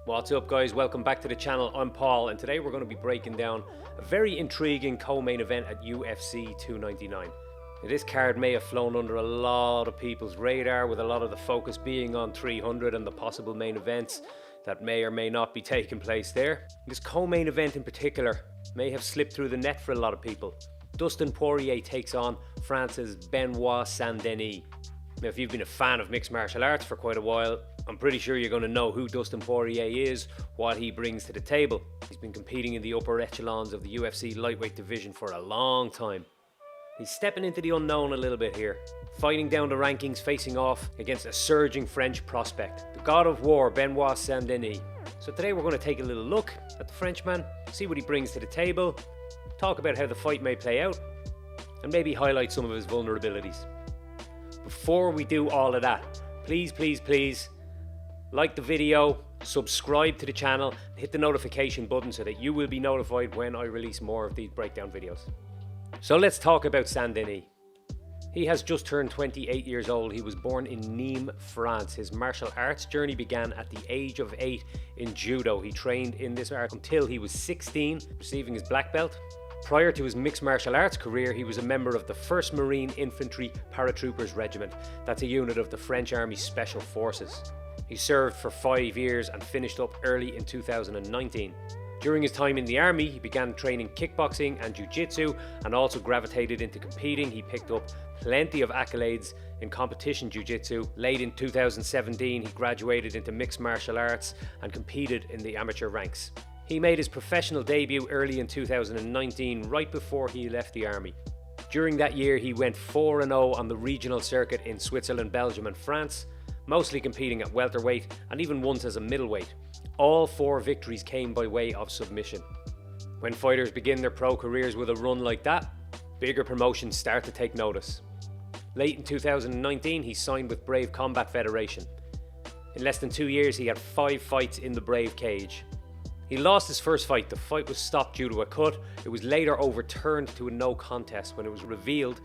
What's up guys, welcome back to the channel. I'm Paul and today we're going to be breaking down a very intriguing co-main event at UFC 299. Now, this card may have flown under a lot of people's radar, with a lot of the focus being on 300 and the possible main events that may or may not be taking place there. This co-main event in particular may have slipped through the net for a lot of people. Dustin Poirier takes on France's Benoit Saint-Denis. Now, if you've been a fan of mixed martial arts for quite a while, I'm pretty sure you're going to know who Dustin Poirier is, what he brings to the table. He's been competing in the upper echelons of the UFC lightweight division for a long time. He's stepping into the unknown a little bit here, fighting down the rankings, facing off against a surging French prospect, the God of War, Benoit Saint-Denis. So today we're going to take a little look at the Frenchman, see what he brings to the table, talk about how the fight may play out, and maybe highlight some of his vulnerabilities. Before we do all of that, please like the video, subscribe to the channel, hit the notification button so that you will be notified when I release more of these breakdown videos. So let's talk about Saint-Denis. He has just turned 28 years old. He was born in Nîmes, France. His martial arts journey began at the age of 8 in judo. He trained in this art until he was 16, receiving his black belt. Prior to his mixed martial arts career, he was a member of the 1st Marine Infantry Paratroopers Regiment. That's a unit of the French Army Special Forces. He served for 5 years and finished up early in 2019. During his time in the army, he began training kickboxing and jiu-jitsu and also gravitated into competing. He picked up plenty of accolades in competition jiu-jitsu. Late in 2017, he graduated into mixed martial arts and competed in the amateur ranks. He made his professional debut early in 2019, right before he left the army. During that year, he went 4-0 on the regional circuit in Switzerland, Belgium and France, mostly competing at welterweight and even once as a middleweight. All 4 victories came by way of submission. When fighters begin their pro careers with a run like that, bigger promotions start to take notice. Late in 2019, he signed with Brave Combat Federation. In less than 2 years, he had 5 fights in the Brave cage. He lost his first fight. The fight was stopped due to a cut. It was later overturned to a no contest when it was revealed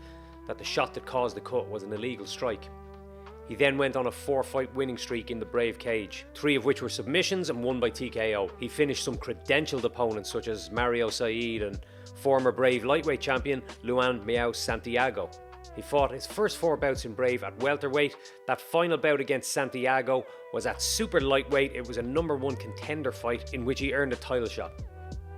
that the shot that caused the cut was an illegal strike. He then went on a 4-fight winning streak in the Brave cage, 3 of which were submissions and 1 by TKO. He finished some credentialed opponents such as Mario Said and former Brave lightweight champion Luan Miao Santiago. He fought his first 4 bouts in Brave at welterweight. That final bout against Santiago was at super lightweight. It was a #1 contender fight in which he earned a title shot.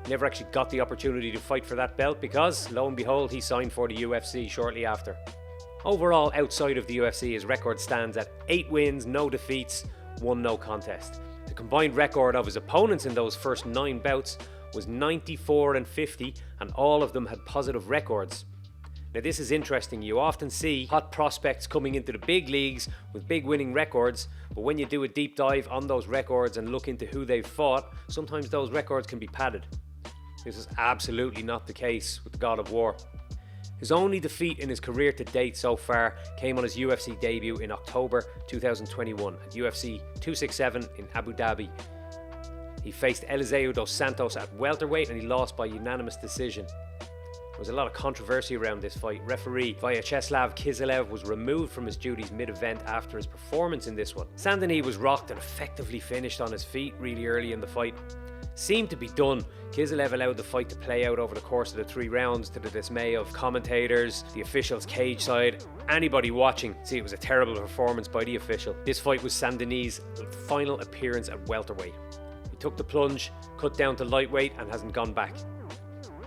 Never actually got the opportunity to fight for that belt because, lo and behold, he signed for the UFC shortly after. Overall, outside of the UFC, his record stands at 8 wins, no defeats, 1 no contest. The combined record of his opponents in those first 9 bouts was 94-50, and all of them had positive records. Now this is interesting. You often see hot prospects coming into the big leagues with big winning records, but when you do a deep dive on those records and look into who they've fought, sometimes those records can be padded. This is absolutely not the case with the God of War. His only defeat in his career to date so far came on his UFC debut in October 2021 at UFC 267 in Abu Dhabi. He faced Eliseu dos Santos at welterweight and he lost by unanimous decision. There was a lot of controversy around this fight. Referee Vyacheslav Kiselev was removed from his duties mid-event after his performance in this one. Saint-Denis was rocked and effectively finished on his feet really early in the fight. Seemed to be done. Kiselev allowed the fight to play out over the course of the 3 rounds to the dismay of commentators, the officials cage side, anybody watching. See, it was a terrible performance by the official. This fight was Saint-Denis' final appearance at welterweight. He took the plunge, cut down to lightweight and hasn't gone back.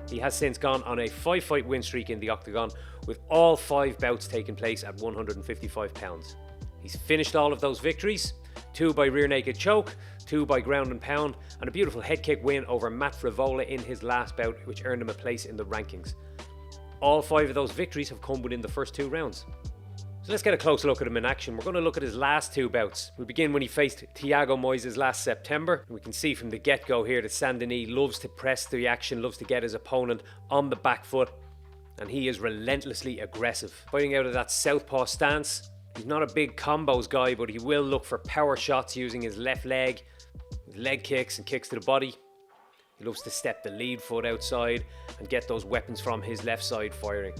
He has since gone on a 5-fight win streak in the octagon, with all 5 bouts taking place at 155 pounds. He's finished all of those victories, 2 by rear naked choke, 2 by ground and pound, and a beautiful head kick win over Matt Frivola in his last bout, which earned him a place in the rankings. All 5 of those victories have come within the first 2 rounds. So let's get a close look at him in action. We're going to look at his last 2 bouts. We'll begin when he faced Thiago Moises last September. We can see from the get-go here that Saint-Denis loves to press the action, loves to get his opponent on the back foot, and he is relentlessly aggressive. Fighting out of that southpaw stance. He's not a big combos guy, but he will look for power shots using his left leg, his leg kicks and kicks to the body. He loves to step the lead foot outside and get those weapons from his left side firing.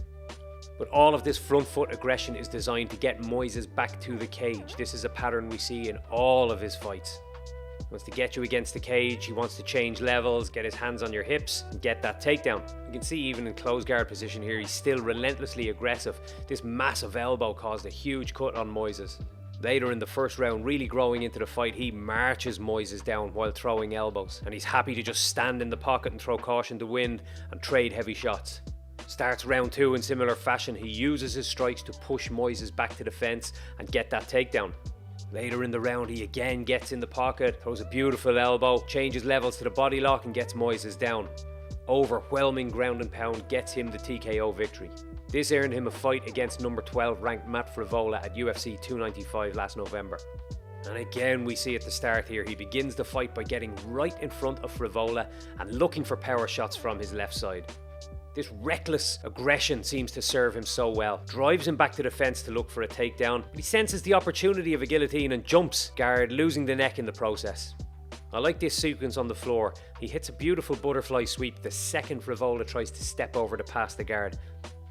But all of this front foot aggression is designed to get Moises back to the cage. This is a pattern we see in all of his fights. He wants to get you against the cage, he wants to change levels, get his hands on your hips and get that takedown. You can see even in close guard position here, he's still relentlessly aggressive. This massive elbow caused a huge cut on Moises. Later in the first round, really growing into the fight, he marches Moises down while throwing elbows, and he's happy to just stand in the pocket and throw caution to wind and trade heavy shots. Starts round 2 in similar fashion. He uses his strikes to push Moises back to the fence and get that takedown. Later in the round, he again gets in the pocket, throws a beautiful elbow, changes levels to the body lock and gets Moises down. Overwhelming ground and pound gets him the TKO victory. This earned him a fight against number 12 ranked Matt Frivola at UFC 295 last November. And again we see at the start here, he begins the fight by getting right in front of Frivola and looking for power shots from his left side. This reckless aggression seems to serve him so well. Drives him back to the fence to look for a takedown, but he senses the opportunity of a guillotine and jumps guard, losing the neck in the process. I like this sequence on the floor. He hits a beautiful butterfly sweep the second Frivola tries to step over to pass the guard.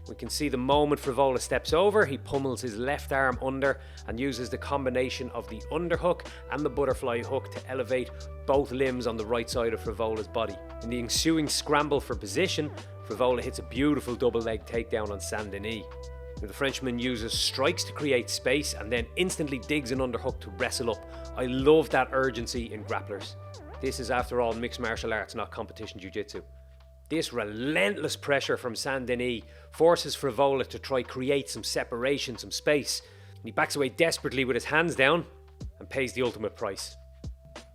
We can see the moment Frivola steps over, he pummels his left arm under and uses the combination of the underhook and the butterfly hook to elevate both limbs on the right side of Frivola's body. In the ensuing scramble for position, Frivola hits a beautiful double leg takedown on Saint-Denis. The Frenchman uses strikes to create space and then instantly digs an underhook to wrestle up. I love that urgency in grapplers. This is after all mixed martial arts, not competition jiu-jitsu. This relentless pressure from Saint-Denis forces Frivola to try create some separation, some space. And he backs away desperately with his hands down and pays the ultimate price.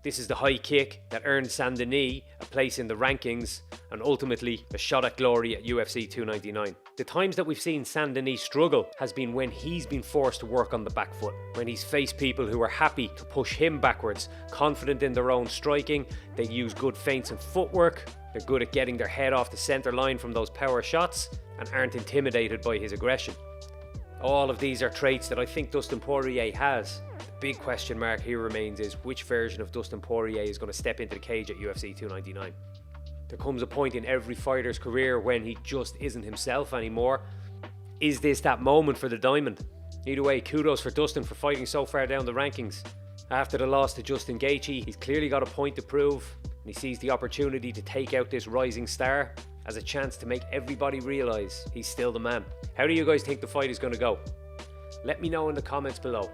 This is the high kick that earned Saint-Denis a place in the rankings and ultimately a shot at glory at UFC 299. The times that we've seen Saint-Denis struggle has been when he's been forced to work on the back foot, when he's faced people who are happy to push him backwards, confident in their own striking, they use good feints and footwork, they're good at getting their head off the centre line from those power shots and aren't intimidated by his aggression. All of these are traits that I think Dustin Poirier has. The big question mark here remains is which version of Dustin Poirier is going to step into the cage at UFC 299. There comes a point in every fighter's career when he just isn't himself anymore. Is this that moment for the diamond? Either way, kudos for Dustin for fighting so far down the rankings. After the loss to Justin Gaethje, he's clearly got a point to prove, and he sees the opportunity to take out this rising star as a chance to make everybody realise he's still the man. How do you guys think the fight is going to go? Let me know in the comments below.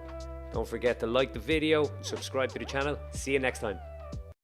Don't forget to like the video and subscribe to the channel. See you next time.